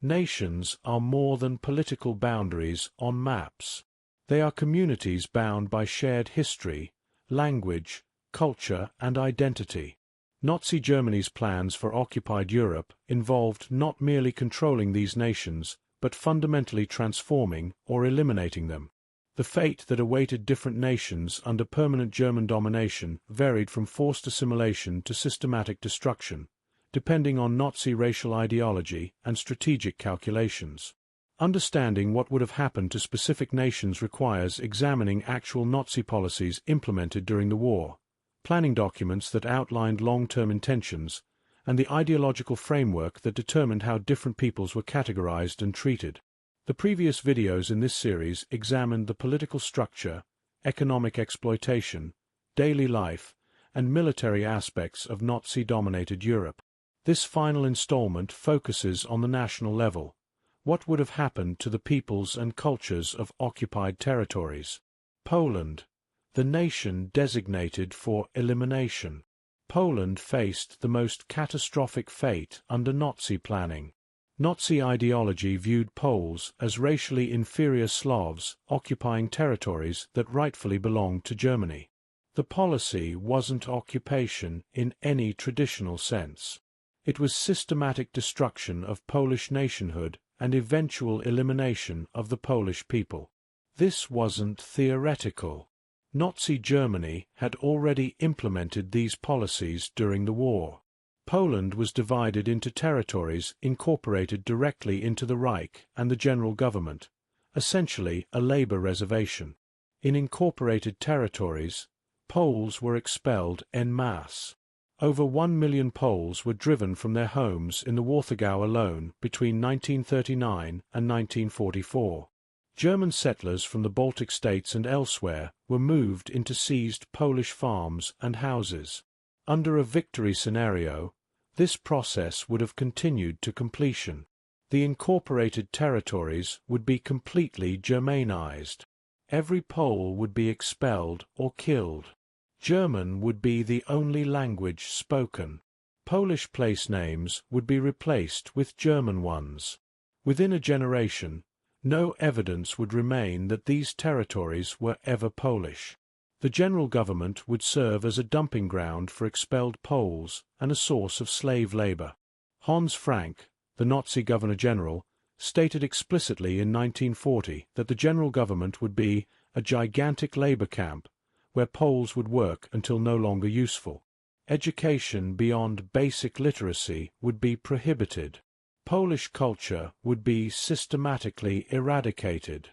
Nations are more than political boundaries on maps. They are communities bound by shared history, language, culture, and identity. Nazi Germany's plans for occupied Europe involved not merely controlling these nations, but fundamentally transforming or eliminating them. The fate that awaited different nations under permanent German domination varied from forced assimilation to systematic destruction, depending on Nazi racial ideology and strategic calculations. Understanding what would have happened to specific nations requires examining actual Nazi policies implemented during the war, planning documents that outlined long-term intentions, and the ideological framework that determined how different peoples were categorized and treated. The previous videos in this series examined the political structure, economic exploitation, daily life, and military aspects of Nazi-dominated Europe. This final installment focuses on the national level. What would have happened to the peoples and cultures of occupied territories? Poland, the nation designated for elimination. Poland faced the most catastrophic fate under Nazi planning. Nazi ideology viewed Poles as racially inferior Slavs occupying territories that rightfully belonged to Germany. The policy wasn't occupation in any traditional sense. It was systematic destruction of Polish nationhood and eventual elimination of the Polish people. This wasn't theoretical. Nazi Germany had already implemented these policies during the war. Poland was divided into territories incorporated directly into the Reich and the general government, essentially a labor reservation. In incorporated territories, Poles were expelled en masse. Over 1 million Poles were driven from their homes in the Warthegau alone between 1939 and 1944. German settlers from the Baltic states and elsewhere were moved into seized Polish farms and houses. Under a victory scenario, this process would have continued to completion. The incorporated territories would be completely Germanized. Every Pole would be expelled or killed. German would be the only language spoken. Polish place names would be replaced with German ones. Within a generation, no evidence would remain that these territories were ever Polish. The general government would serve as a dumping ground for expelled Poles and a source of slave labor. Hans Frank, the Nazi Governor-General, stated explicitly in 1940 that the general government would be a gigantic labor camp where Poles would work until no longer useful. Education beyond basic literacy would be prohibited. Polish culture would be systematically eradicated.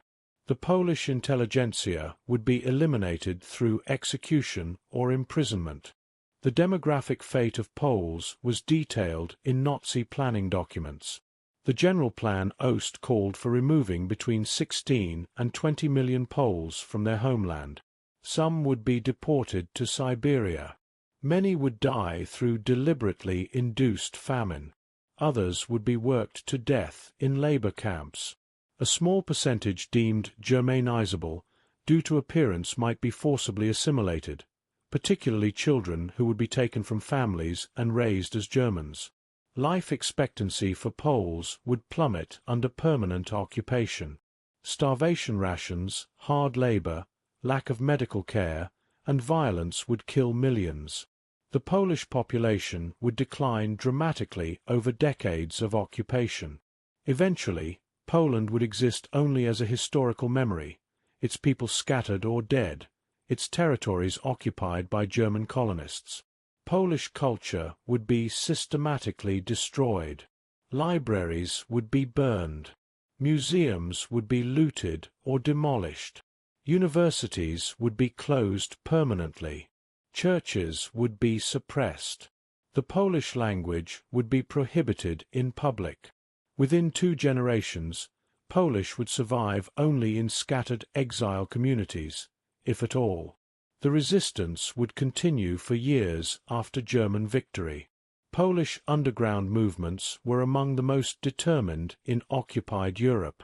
The Polish intelligentsia would be eliminated through execution or imprisonment. The demographic fate of Poles was detailed in Nazi planning documents. The Generalplan Ost called for removing between 16 and 20 million Poles from their homeland. Some would be deported to Siberia. Many would die through deliberately induced famine. Others would be worked to death in labor camps. A small percentage deemed Germanizable due to appearance might be forcibly assimilated, particularly children who would be taken from families and raised as Germans. Life expectancy for Poles would plummet under permanent occupation. Starvation rations, hard labor, lack of medical care, and violence would kill millions. The Polish population would decline dramatically over decades of occupation. Eventually, Poland would exist only as a historical memory, its people scattered or dead, its territories occupied by German colonists. Polish culture would be systematically destroyed. Libraries would be burned. Museums would be looted or demolished. Universities would be closed permanently. Churches would be suppressed. The Polish language would be prohibited in public. Within 2 generations, Polish would survive only in scattered exile communities, if at all. The resistance would continue for years after German victory. Polish underground movements were among the most determined in occupied Europe.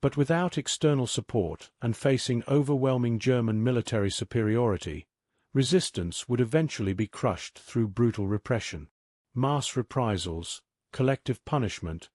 But without external support and facing overwhelming German military superiority, resistance would eventually be crushed through brutal repression. Mass reprisals, collective punishment,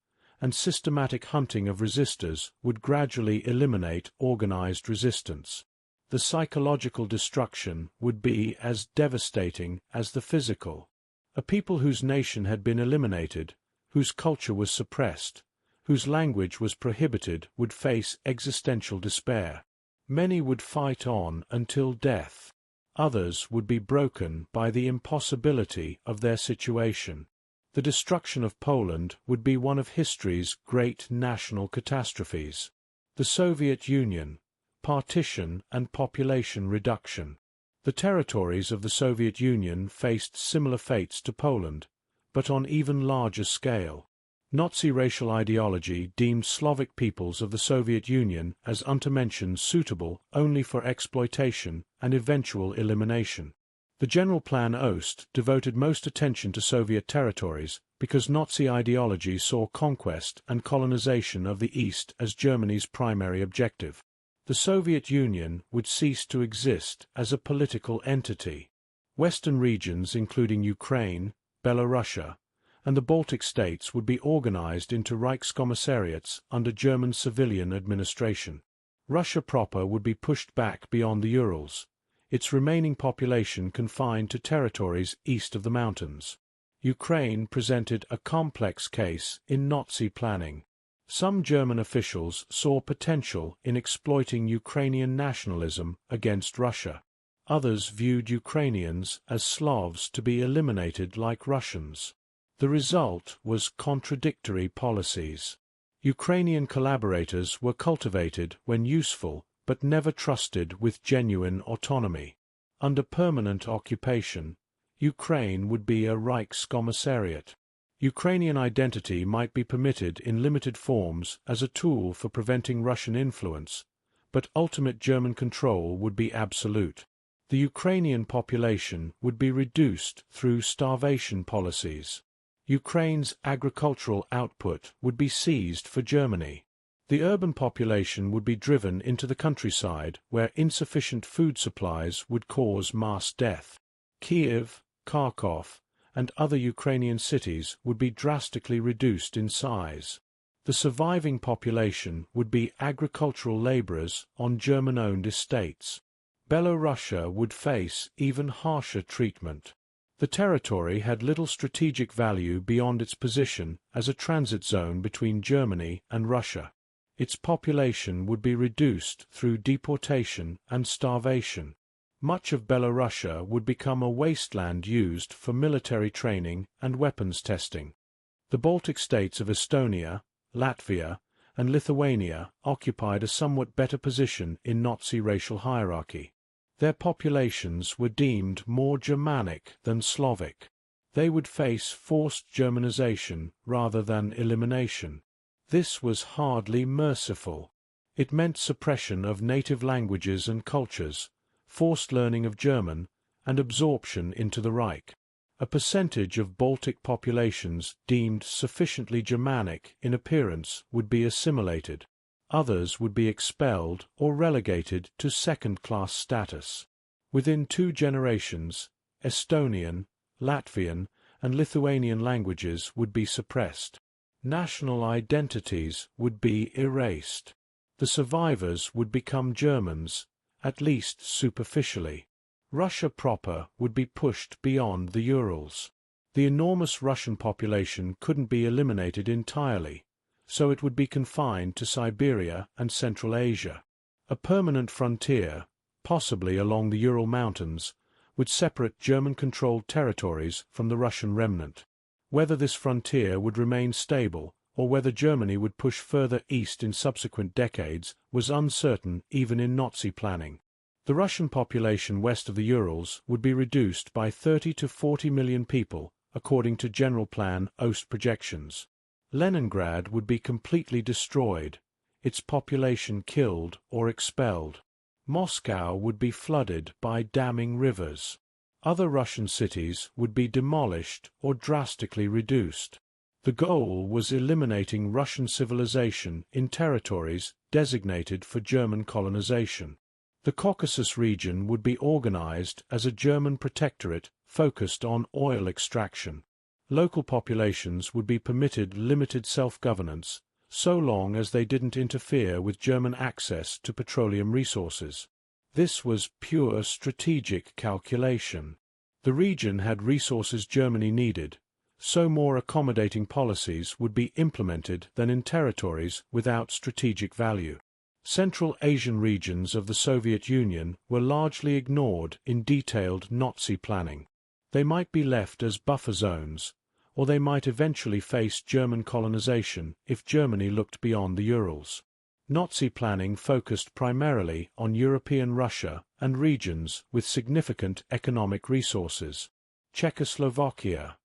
and systematic hunting of resistors would gradually eliminate organized resistance. The psychological destruction would be as devastating as the physical. A people whose nation had been eliminated, whose culture was suppressed, whose language was prohibited would face existential despair. Many would fight on until death. Others would be broken by the impossibility of their situation. The destruction of Poland would be one of history's great national catastrophes. The Soviet Union, partition and population reduction. The territories of the Soviet Union faced similar fates to Poland, but on even larger scale. Nazi racial ideology deemed Slavic peoples of the Soviet Union as untermenschen suitable only for exploitation and eventual elimination. The Generalplan Ost devoted most attention to Soviet territories because Nazi ideology saw conquest and colonization of the East as Germany's primary objective. The Soviet Union would cease to exist as a political entity. Western regions including Ukraine, Belarus, and the Baltic states would be organized into Reichskommissariats under German civilian administration. Russia proper would be pushed back beyond the Urals, its remaining population confined to territories east of the mountains. Ukraine presented a complex case in Nazi planning. Some German officials saw potential in exploiting Ukrainian nationalism against Russia. Others viewed Ukrainians as Slavs to be eliminated like Russians. The result was contradictory policies. Ukrainian collaborators were cultivated when useful, but never trusted with genuine autonomy. Under permanent occupation, Ukraine would be a Reichskommissariat. Ukrainian identity might be permitted in limited forms as a tool for preventing Russian influence, but ultimate German control would be absolute. The Ukrainian population would be reduced through starvation policies. Ukraine's agricultural output would be seized for Germany. The urban population would be driven into the countryside where insufficient food supplies would cause mass death. Kiev, Kharkov, and other Ukrainian cities would be drastically reduced in size. The surviving population would be agricultural laborers on German-owned estates. Belarus would face even harsher treatment. The territory had little strategic value beyond its position as a transit zone between Germany and Russia. Its population would be reduced through deportation and starvation. Much of Belarus would become a wasteland used for military training and weapons testing. The Baltic states of Estonia, Latvia, and Lithuania occupied a somewhat better position in Nazi racial hierarchy. Their populations were deemed more Germanic than Slavic. They would face forced Germanization rather than elimination. This was hardly merciful. It meant suppression of native languages and cultures, forced learning of German, and absorption into the Reich. A percentage of Baltic populations deemed sufficiently Germanic in appearance would be assimilated. Others would be expelled or relegated to second-class status. Within 2 generations, Estonian, Latvian, and Lithuanian languages would be suppressed. National identities would be erased. The survivors would become Germans, at least superficially. Russia proper would be pushed beyond the Urals. The enormous Russian population couldn't be eliminated entirely, so it would be confined to Siberia and Central Asia. A permanent frontier, possibly along the Ural Mountains, would separate German-controlled territories from the Russian remnant. Whether this frontier would remain stable or whether Germany would push further east in subsequent decades was uncertain even in Nazi planning. The Russian population west of the Urals would be reduced by 30 to 40 million people, according to Generalplan Ost projections. Leningrad would be completely destroyed, its population killed or expelled. Moscow would be flooded by damming rivers. Other Russian cities would be demolished or drastically reduced. The goal was eliminating Russian civilization in territories designated for German colonization. The Caucasus region would be organized as a German protectorate focused on oil extraction. Local populations would be permitted limited self-governance, so long as they didn't interfere with German access to petroleum resources. This was pure strategic calculation. The region had resources Germany needed, so more accommodating policies would be implemented than in territories without strategic value. Central Asian regions of the Soviet Union were largely ignored in detailed Nazi planning. They might be left as buffer zones, or they might eventually face German colonization if Germany looked beyond the Urals. Nazi planning focused primarily on European Russia and regions with significant economic resources. Czechoslovakia.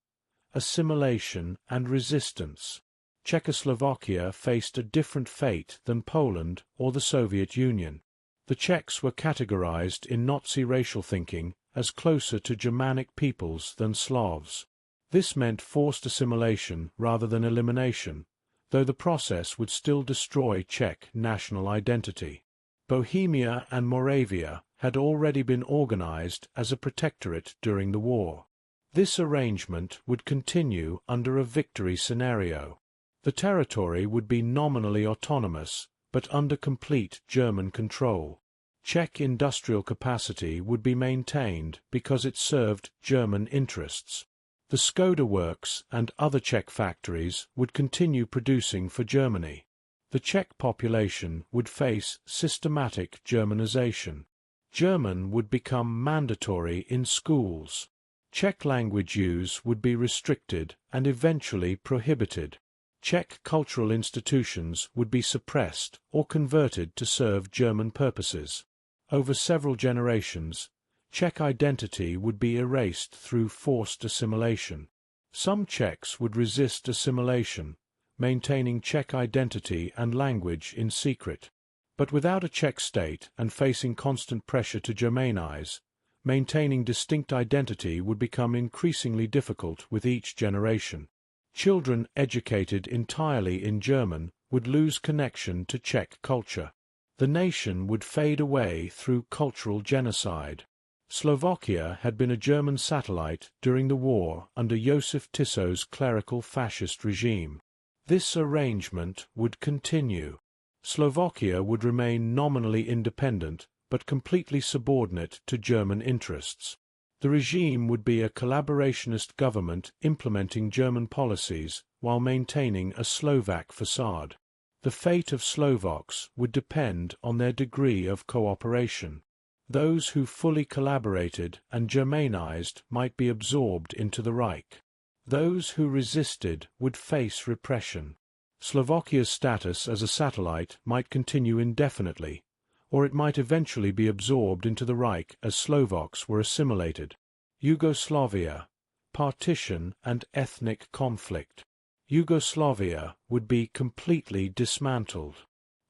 Assimilation and resistance. Czechoslovakia faced a different fate than Poland or the Soviet Union. The Czechs were categorized in Nazi racial thinking as closer to Germanic peoples than Slavs. This meant forced assimilation rather than elimination, though the process would still destroy Czech national identity. Bohemia and Moravia had already been organized as a protectorate during the war. This arrangement would continue under a victory scenario. The territory would be nominally autonomous, but under complete German control. Czech industrial capacity would be maintained because it served German interests. The Skoda works and other Czech factories would continue producing for Germany. The Czech population would face systematic Germanization. German would become mandatory in schools. Czech language use would be restricted and eventually prohibited. Czech cultural institutions would be suppressed or converted to serve German purposes. Over several generations, Czech identity would be erased through forced assimilation. Some Czechs would resist assimilation, maintaining Czech identity and language in secret. But without a Czech state and facing constant pressure to Germanize, maintaining distinct identity would become increasingly difficult with each generation. Children educated entirely in German would lose connection to Czech culture. The nation would fade away through cultural genocide. Slovakia had been a German satellite during the war under Joseph Tisso's clerical fascist regime. This arrangement would continue. Slovakia would remain nominally independent but completely subordinate to German interests. The regime would be a collaborationist government implementing German policies while maintaining a Slovak facade. The fate of Slovaks would depend on their degree of cooperation. Those who fully collaborated and Germanized might be absorbed into the Reich. Those who resisted would face repression. Slovakia's status as a satellite might continue indefinitely, or it might eventually be absorbed into the Reich as Slovaks were assimilated. Yugoslavia. Partition and ethnic conflict. Yugoslavia would be completely dismantled.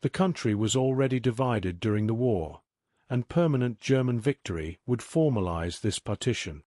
The country was already divided during the war, and permanent German victory would formalize this partition.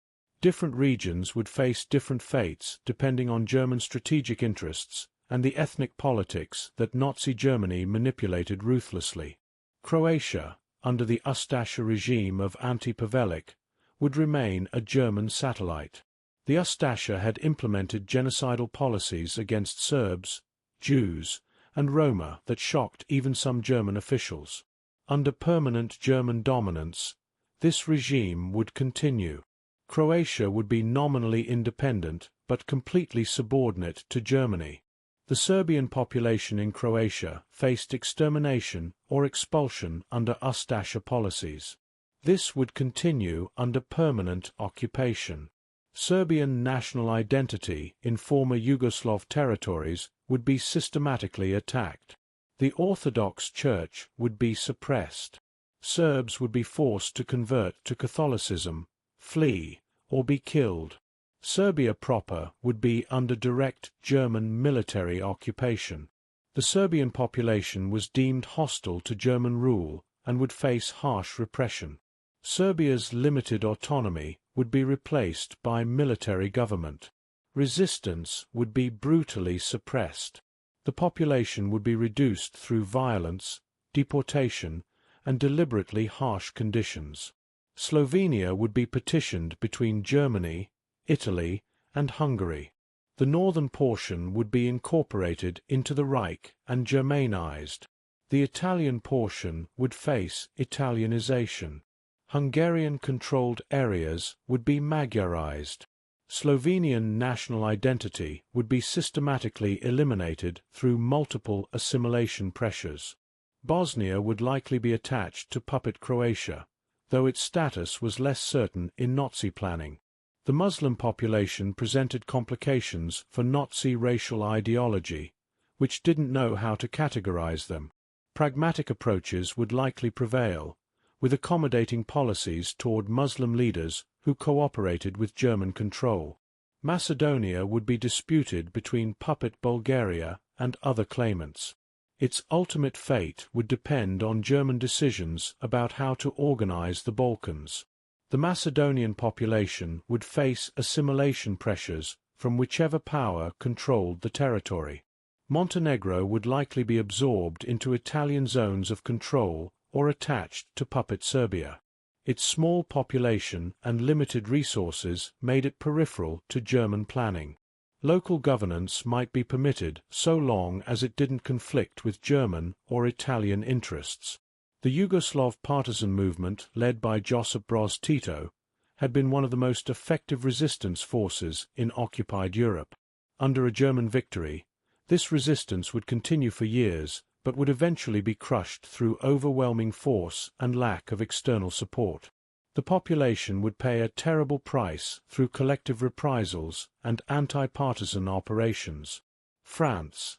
Different regions would face different fates depending on German strategic interests and the ethnic politics that Nazi Germany manipulated ruthlessly. Croatia, under the Ustasha regime of Ante Pavelic, would remain a German satellite. The Ustasha had implemented genocidal policies against Serbs, Jews, and Roma that shocked even some German officials. Under permanent German dominance, this regime would continue. Croatia would be nominally independent but completely subordinate to Germany. The Serbian population in Croatia faced extermination or expulsion under Ustasha policies. This would continue under permanent occupation. Serbian national identity in former Yugoslav territories would be systematically attacked. The Orthodox Church would be suppressed. Serbs would be forced to convert to Catholicism, flee, or be killed. Serbia proper would be under direct German military occupation. The Serbian population was deemed hostile to German rule and would face harsh repression. Serbia's limited autonomy would be replaced by military government. Resistance would be brutally suppressed. The population would be reduced through violence, deportation, and deliberately harsh conditions. Slovenia would be partitioned between Germany, Italy, and Hungary. The northern portion would be incorporated into the Reich and Germanized. The Italian portion would face Italianization. Hungarian-controlled areas would be Magyarized. Slovenian national identity would be systematically eliminated through multiple assimilation pressures. Bosnia would likely be attached to puppet Croatia, though its status was less certain in Nazi planning. The Muslim population presented complications for Nazi racial ideology, which didn't know how to categorize them. Pragmatic approaches would likely prevail, with accommodating policies toward Muslim leaders who cooperated with German control. Macedonia would be disputed between puppet Bulgaria and other claimants. Its ultimate fate would depend on German decisions about how to organize the Balkans. The Macedonian population would face assimilation pressures from whichever power controlled the territory. Montenegro would likely be absorbed into Italian zones of control or attached to puppet Serbia. Its small population and limited resources made it peripheral to German planning. Local governance might be permitted so long as it didn't conflict with German or Italian interests. The Yugoslav partisan movement, led by Josip Broz Tito, had been one of the most effective resistance forces in occupied Europe. Under a German victory, this resistance would continue for years, but would eventually be crushed through overwhelming force and lack of external support. The population would pay a terrible price through collective reprisals and anti-partisan operations. France.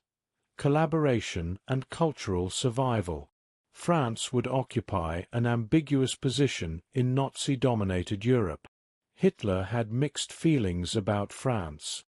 Collaboration and cultural survival. France would occupy an ambiguous position in Nazi-dominated Europe. Hitler had mixed feelings about France.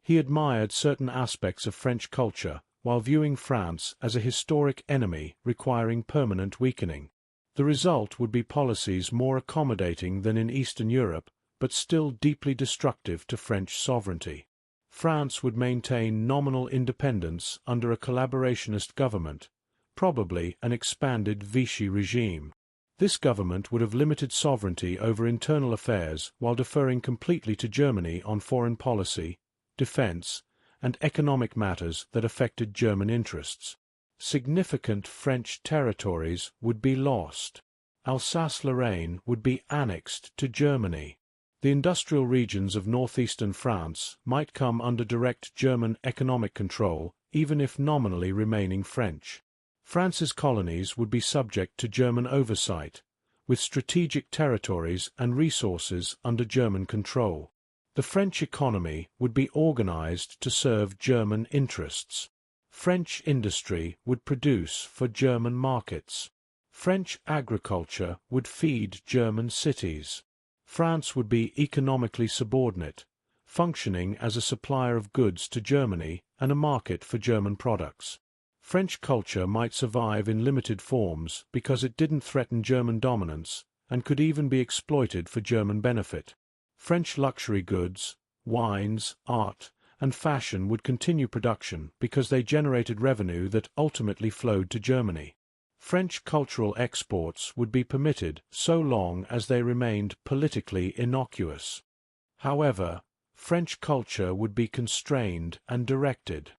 He admired certain aspects of French culture, while viewing France as a historic enemy requiring permanent weakening. The result would be policies more accommodating than in Eastern Europe, but still deeply destructive to French sovereignty. France would maintain nominal independence under a collaborationist government, probably an expanded Vichy regime. This government would have limited sovereignty over internal affairs while deferring completely to Germany on foreign policy, defense, and economic matters that affected German interests. Significant French territories would be lost. Alsace-Lorraine would be annexed to Germany. The industrial regions of northeastern France might come under direct German economic control, even if nominally remaining French. France's colonies would be subject to German oversight, with strategic territories and resources under German control. The French economy would be organized to serve German interests. French industry would produce for German markets. French agriculture would feed German cities. France would be economically subordinate, functioning as a supplier of goods to Germany and a market for German products. French culture might survive in limited forms because it didn't threaten German dominance and could even be exploited for German benefit. French luxury goods, wines, art, and fashion would continue production because they generated revenue that ultimately flowed to Germany. French cultural exports would be permitted so long as they remained politically innocuous. However, French culture would be constrained and directed.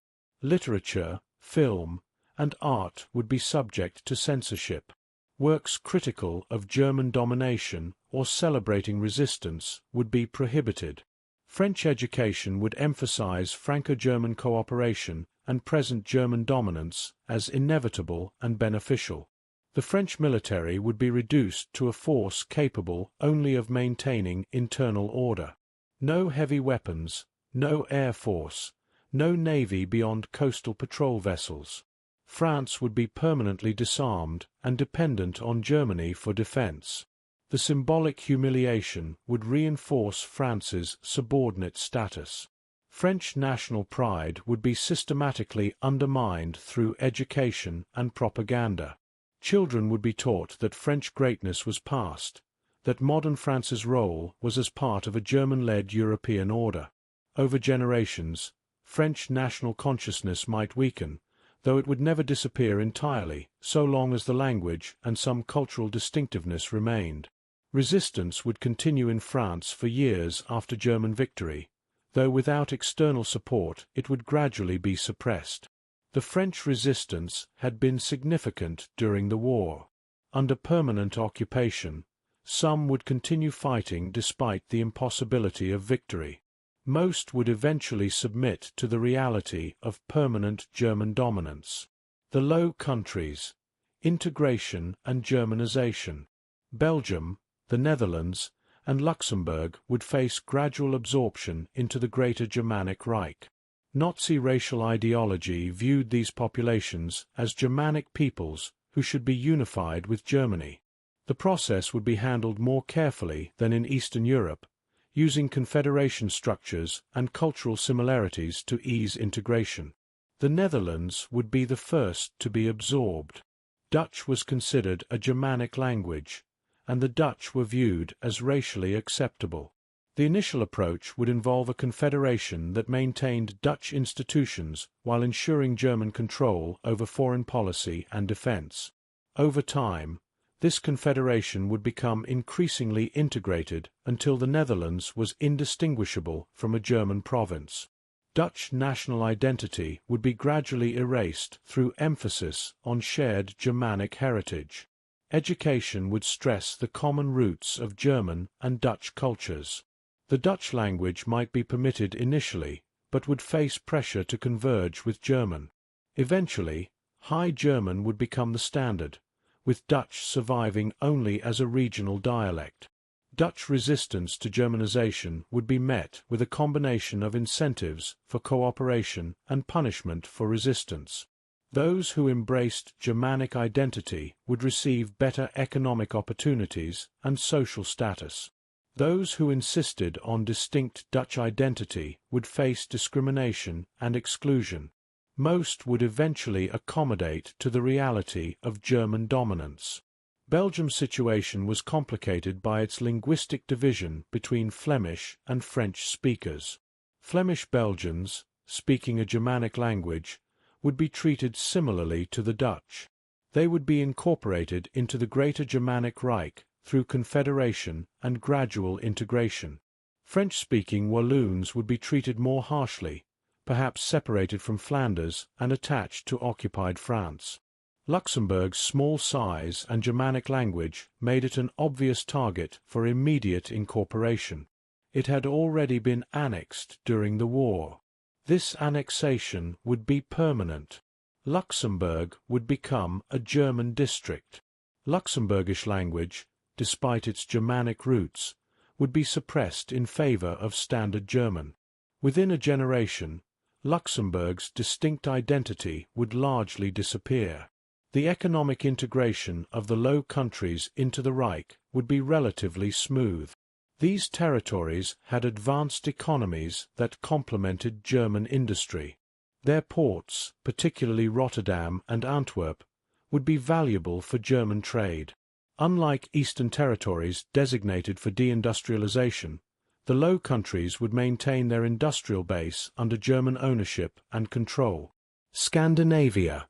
Literature, film, and art would be subject to censorship. Works critical of German domination or celebrating resistance would be prohibited. French education would emphasize Franco-German cooperation and present German dominance as inevitable and beneficial. The French military would be reduced to a force capable only of maintaining internal order. No heavy weapons, no air force, no navy beyond coastal patrol vessels. France would be permanently disarmed and dependent on Germany for defense. The symbolic humiliation would reinforce France's subordinate status. French national pride would be systematically undermined through education and propaganda. Children would be taught that French greatness was past, that modern France's role was as part of a German-led European order. Over generations, French national consciousness might weaken, though it would never disappear entirely, so long as the language and some cultural distinctiveness remained. Resistance would continue in France for years after German victory, though without external support it would gradually be suppressed. The French resistance had been significant during the war. Under permanent occupation, some would continue fighting despite the impossibility of victory. Most would eventually submit to the reality of permanent German dominance. The Low Countries, integration and Germanization. Belgium, the Netherlands, and Luxembourg would face gradual absorption into the Greater Germanic Reich. Nazi racial ideology viewed these populations as Germanic peoples who should be unified with Germany. The process would be handled more carefully than in Eastern Europe, using confederation structures and cultural similarities to ease integration. The Netherlands would be the first to be absorbed. Dutch was considered a Germanic language, and the Dutch were viewed as racially acceptable. The initial approach would involve a confederation that maintained Dutch institutions while ensuring German control over foreign policy and defense. Over time, this confederation would become increasingly integrated until the Netherlands was indistinguishable from a German province. Dutch national identity would be gradually erased through emphasis on shared Germanic heritage. Education would stress the common roots of German and Dutch cultures. The Dutch language might be permitted initially, but would face pressure to converge with German. Eventually, High German would become the standard, with Dutch surviving only as a regional dialect. Dutch resistance to Germanization would be met with a combination of incentives for cooperation and punishment for resistance. Those who embraced Germanic identity would receive better economic opportunities and social status. Those who insisted on distinct Dutch identity would face discrimination and exclusion. Most would eventually accommodate to the reality of German dominance. Belgium's situation was complicated by its linguistic division between Flemish and French speakers. Flemish Belgians, speaking a Germanic language, would be treated similarly to the Dutch. They would be incorporated into the Greater Germanic Reich through confederation and gradual integration. French-speaking Walloons would be treated more harshly, perhaps separated from Flanders and attached to occupied France. Luxembourg's small size and Germanic language made it an obvious target for immediate incorporation. It had already been annexed during the war. This annexation would be permanent. Luxembourg would become a German district. Luxembourgish language, despite its Germanic roots, would be suppressed in favor of Standard German. Within a generation, Luxembourg's distinct identity would largely disappear. The economic integration of the Low Countries into the Reich would be relatively smooth. These territories had advanced economies that complemented German industry. Their ports, particularly Rotterdam and Antwerp, would be valuable for German trade. Unlike Eastern territories designated for deindustrialization, the Low Countries would maintain their industrial base under German ownership and control. Scandinavia.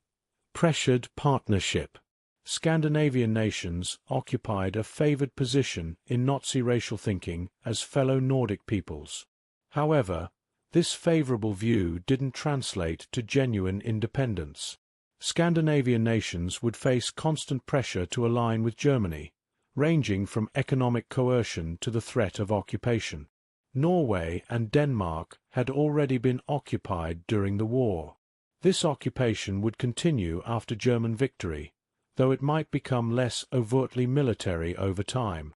Pressured partnership. Scandinavian nations occupied a favored position in Nazi racial thinking as fellow Nordic peoples. However, this favorable view didn't translate to genuine independence. Scandinavian nations would face constant pressure to align with Germany, ranging from economic coercion to the threat of occupation. Norway and Denmark had already been occupied during the war. This occupation would continue after German victory, though it might become less overtly military over time.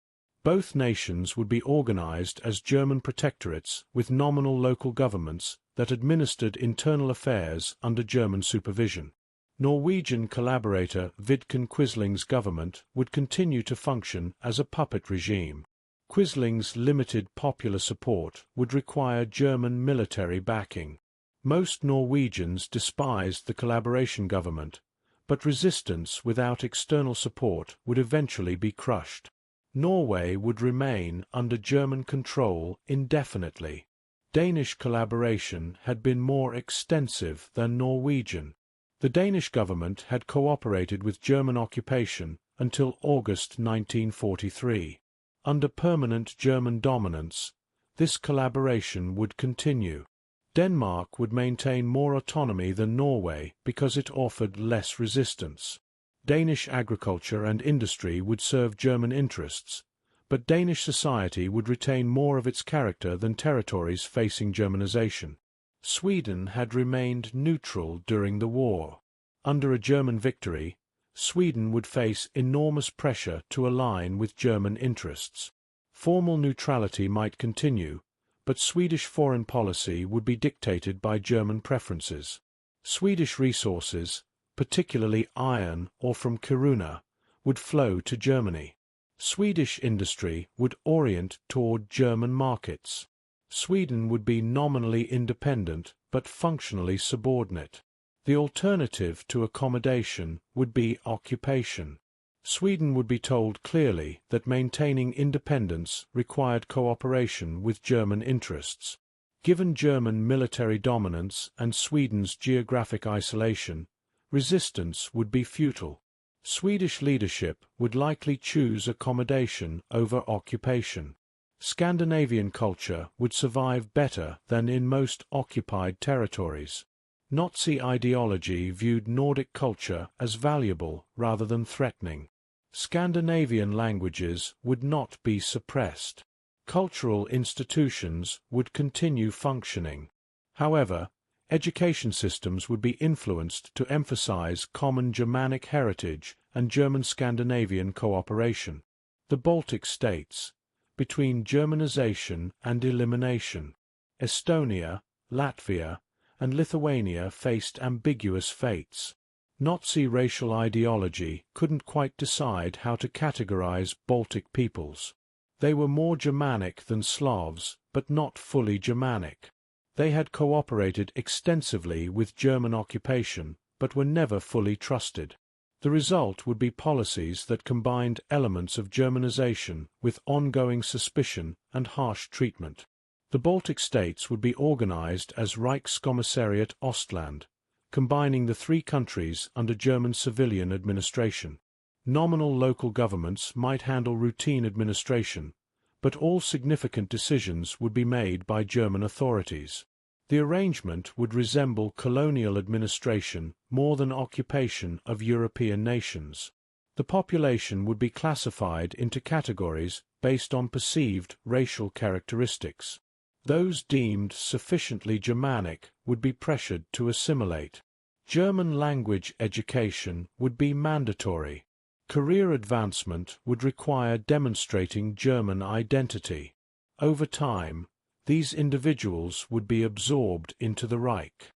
Both nations would be organized as German protectorates with nominal local governments that administered internal affairs under German supervision. Norwegian collaborator Vidkun Quisling's government would continue to function as a puppet regime. Quisling's limited popular support would require German military backing. Most Norwegians despised the collaboration government, but resistance without external support would eventually be crushed. Norway would remain under German control indefinitely. Danish collaboration had been more extensive than Norwegian. The Danish government had cooperated with German occupation until August 1943. Under permanent German dominance, this collaboration would continue. Denmark would maintain more autonomy than Norway because it offered less resistance. Danish agriculture and industry would serve German interests, but Danish society would retain more of its character than territories facing Germanization. Sweden had remained neutral during the war. Under a German victory, Sweden would face enormous pressure to align with German interests. Formal neutrality might continue, but Swedish foreign policy would be dictated by German preferences. Swedish resources, particularly iron or from Kiruna, would flow to Germany. Swedish industry would orient toward German markets. Sweden would be nominally independent but functionally subordinate. The alternative to accommodation would be occupation. Sweden would be told clearly that maintaining independence required cooperation with German interests. Given German military dominance and Sweden's geographic isolation, resistance would be futile. Swedish leadership would likely choose accommodation over occupation. Scandinavian culture would survive better than in most occupied territories. Nazi ideology viewed Nordic culture as valuable rather than threatening. Scandinavian languages would not be suppressed. Cultural institutions would continue functioning. However, education systems would be influenced to emphasize common Germanic heritage and German-Scandinavian cooperation. The Baltic states, between Germanization and elimination. Estonia, Latvia, and Lithuania faced ambiguous fates. Nazi racial ideology couldn't quite decide how to categorize Baltic peoples. They were more Germanic than Slavs, but not fully Germanic. They had cooperated extensively with German occupation, but were never fully trusted. The result would be policies that combined elements of Germanization with ongoing suspicion and harsh treatment. The Baltic states would be organized as Reichskommissariat Ostland, combining the three countries under German civilian administration. Nominal local governments might handle routine administration, but all significant decisions would be made by German authorities. The arrangement would resemble colonial administration more than occupation of European nations. The population would be classified into categories based on perceived racial characteristics. Those deemed sufficiently Germanic would be pressured to assimilate. German language education would be mandatory. Career advancement would require demonstrating German identity. Over time, these individuals would be absorbed into the Reich.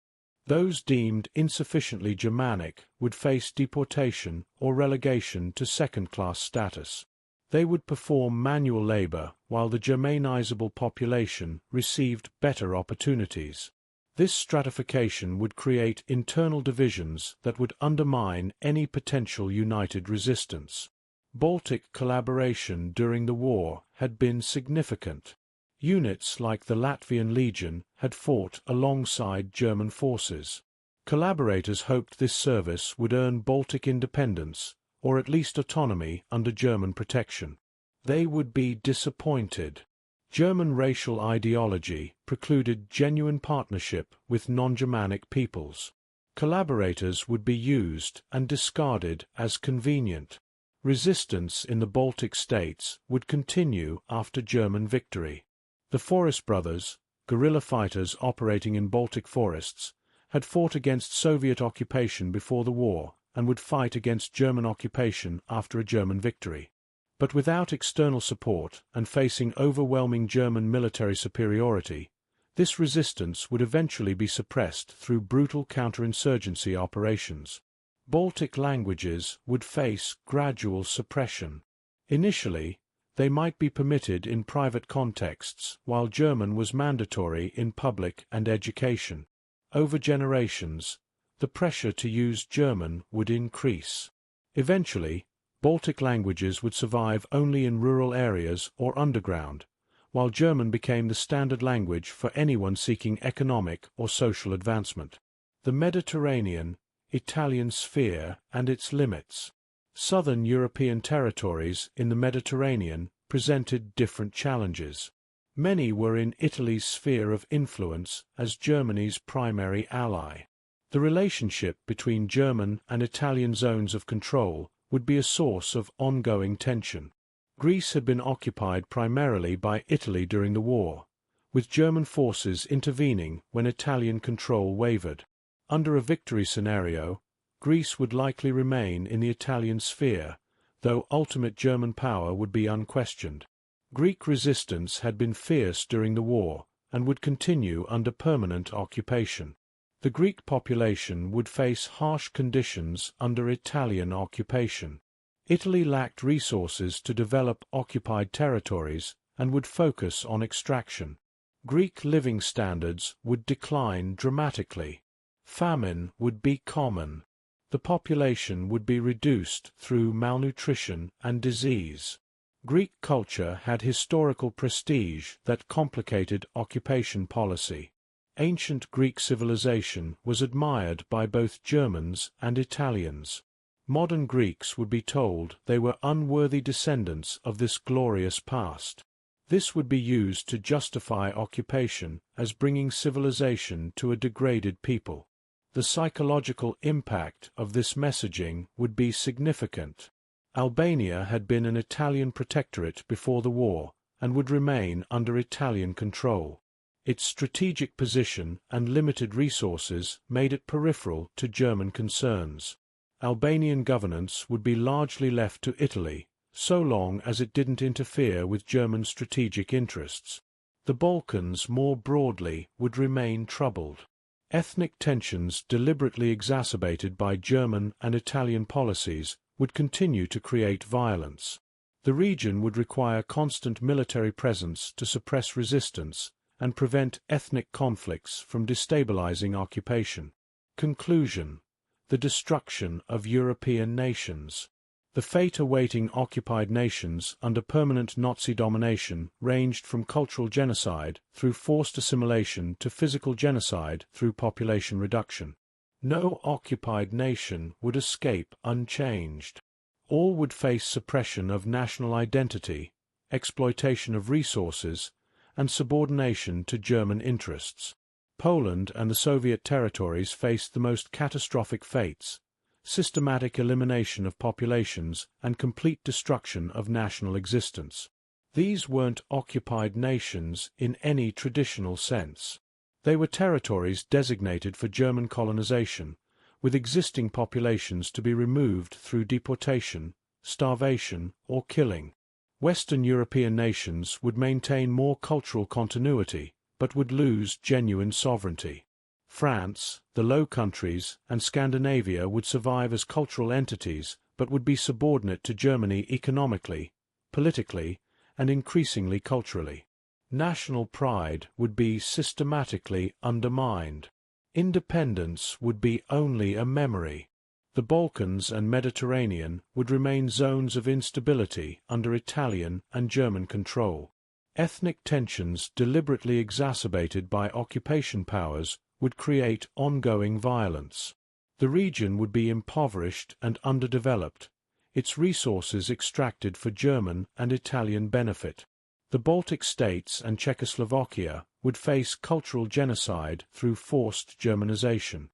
Those deemed insufficiently Germanic would face deportation or relegation to second-class status. They would perform manual labor while the Germanizable population received better opportunities. This stratification would create internal divisions that would undermine any potential united resistance. Baltic collaboration during the war had been significant. Units like the Latvian Legion had fought alongside German forces. Collaborators hoped this service would earn Baltic independence, or at least autonomy under German protection. They would be disappointed. German racial ideology precluded genuine partnership with non-Germanic peoples. Collaborators would be used and discarded as convenient. Resistance in the Baltic states would continue after German victory. The Forest Brothers, guerrilla fighters operating in Baltic forests, had fought against Soviet occupation before the war and would fight against German occupation after a German victory. But without external support and facing overwhelming German military superiority, this resistance would eventually be suppressed through brutal counterinsurgency operations. Baltic languages would face gradual suppression. Initially, they might be permitted in private contexts, while German was mandatory in public and education. Over generations, the pressure to use German would increase. Eventually, Baltic languages would survive only in rural areas or underground, while German became the standard language for anyone seeking economic or social advancement. The Mediterranean, Italian sphere and its limits. Southern European territories in the Mediterranean presented different challenges. Many were in Italy's sphere of influence as Germany's primary ally. The relationship between German and Italian zones of control would be a source of ongoing tension. Greece had been occupied primarily by Italy during the war, with German forces intervening when Italian control wavered. Under a victory scenario, Greece would likely remain in the Italian sphere, though ultimate German power would be unquestioned. Greek resistance had been fierce during the war and would continue under permanent occupation. The Greek population would face harsh conditions under Italian occupation. Italy lacked resources to develop occupied territories and would focus on extraction. Greek living standards would decline dramatically. Famine would be common. The population would be reduced through malnutrition and disease. Greek culture had historical prestige that complicated occupation policy. Ancient Greek civilization was admired by both Germans and Italians. Modern Greeks would be told they were unworthy descendants of this glorious past. This would be used to justify occupation as bringing civilization to a degraded people. The psychological impact of this messaging would be significant. Albania had been an Italian protectorate before the war and would remain under Italian control. Its strategic position and limited resources made it peripheral to German concerns. Albanian governance would be largely left to Italy, so long as it didn't interfere with German strategic interests. The Balkans more broadly would remain troubled. Ethnic tensions deliberately exacerbated by German and Italian policies would continue to create violence. The region would require constant military presence to suppress resistance and prevent ethnic conflicts from destabilizing occupation. Conclusion: the destruction of European nations. The fate awaiting occupied nations under permanent Nazi domination ranged from cultural genocide through forced assimilation to physical genocide through population reduction. No occupied nation would escape unchanged. All would face suppression of national identity, exploitation of resources, and subordination to German interests. Poland and the Soviet territories faced the most catastrophic fates: systematic elimination of populations and complete destruction of national existence. These weren't occupied nations in any traditional sense. They were territories designated for German colonization, with existing populations to be removed through deportation, starvation, or killing. Western European nations would maintain more cultural continuity, but would lose genuine sovereignty. France, the Low Countries, and Scandinavia would survive as cultural entities, but would be subordinate to Germany economically, politically, and increasingly culturally. National pride would be systematically undermined. Independence would be only a memory. The Balkans and Mediterranean would remain zones of instability under Italian and German control. Ethnic tensions deliberately exacerbated by occupation powers would create ongoing violence. The region would be impoverished and underdeveloped, its resources extracted for German and Italian benefit. The Baltic states and Czechoslovakia would face cultural genocide through forced Germanization.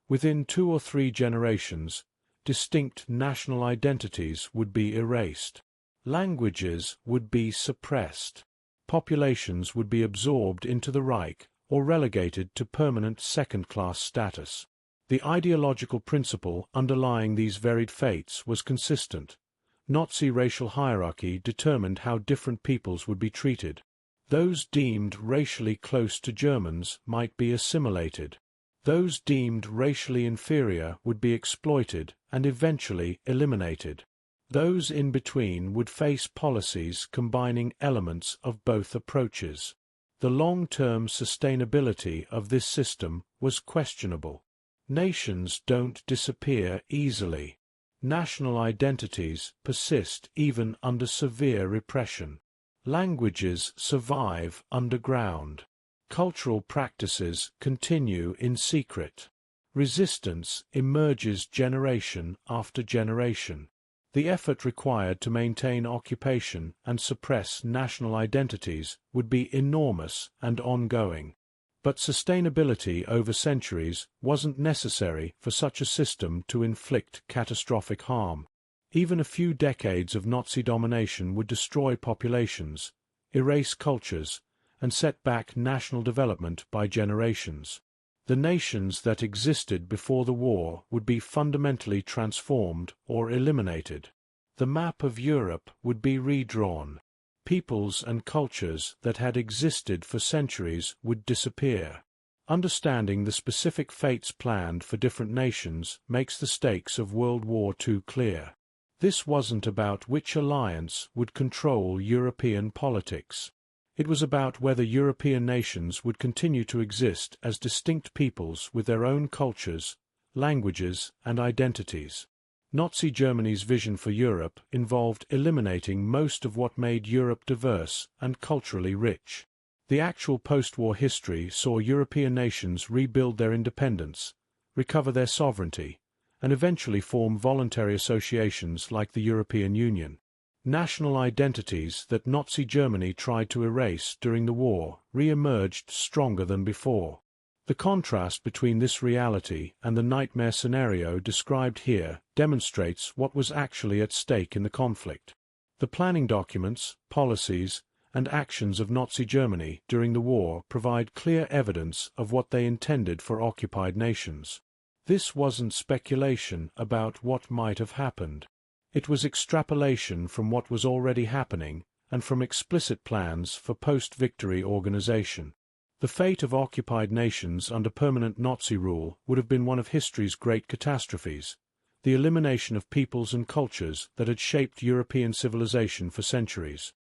Within 2 or 3 generations, distinct national identities would be erased. Languages would be suppressed. Populations would be absorbed into the Reich or relegated to permanent second-class status. The ideological principle underlying these varied fates was consistent. Nazi racial hierarchy determined how different peoples would be treated. Those deemed racially close to Germans might be assimilated. Those deemed racially inferior would be exploited and eventually eliminated. Those in between would face policies combining elements of both approaches. The long-term sustainability of this system was questionable. Nations don't disappear easily. National identities persist even under severe repression. Languages survive underground. Cultural practices continue in secret. Resistance emerges generation after generation. The effort required to maintain occupation and suppress national identities would be enormous and ongoing. But sustainability over centuries wasn't necessary for such a system to inflict catastrophic harm. Even a few decades of Nazi domination would destroy populations, erase cultures, and set back national development by generations. The nations that existed before the war would be fundamentally transformed or eliminated. The map of Europe would be redrawn. Peoples and cultures that had existed for centuries would disappear. Understanding the specific fates planned for different nations makes the stakes of World War II clear. This wasn't about which alliance would control European politics. It was about whether European nations would continue to exist as distinct peoples with their own cultures, languages, and identities. Nazi Germany's vision for Europe involved eliminating most of what made Europe diverse and culturally rich. The actual post-war history saw European nations rebuild their independence, recover their sovereignty, and eventually form voluntary associations like the European Union. National identities that Nazi Germany tried to erase during the war re-emerged stronger than before. The contrast between this reality and the nightmare scenario described here demonstrates what was actually at stake in the conflict. The planning documents, policies, and actions of Nazi Germany during the war provide clear evidence of what they intended for occupied nations. This wasn't speculation about what might have happened. It was extrapolation from what was already happening and from explicit plans for post-victory organization. The fate of occupied nations under permanent Nazi rule would have been one of history's great catastrophes, the elimination of peoples and cultures that had shaped European civilization for centuries.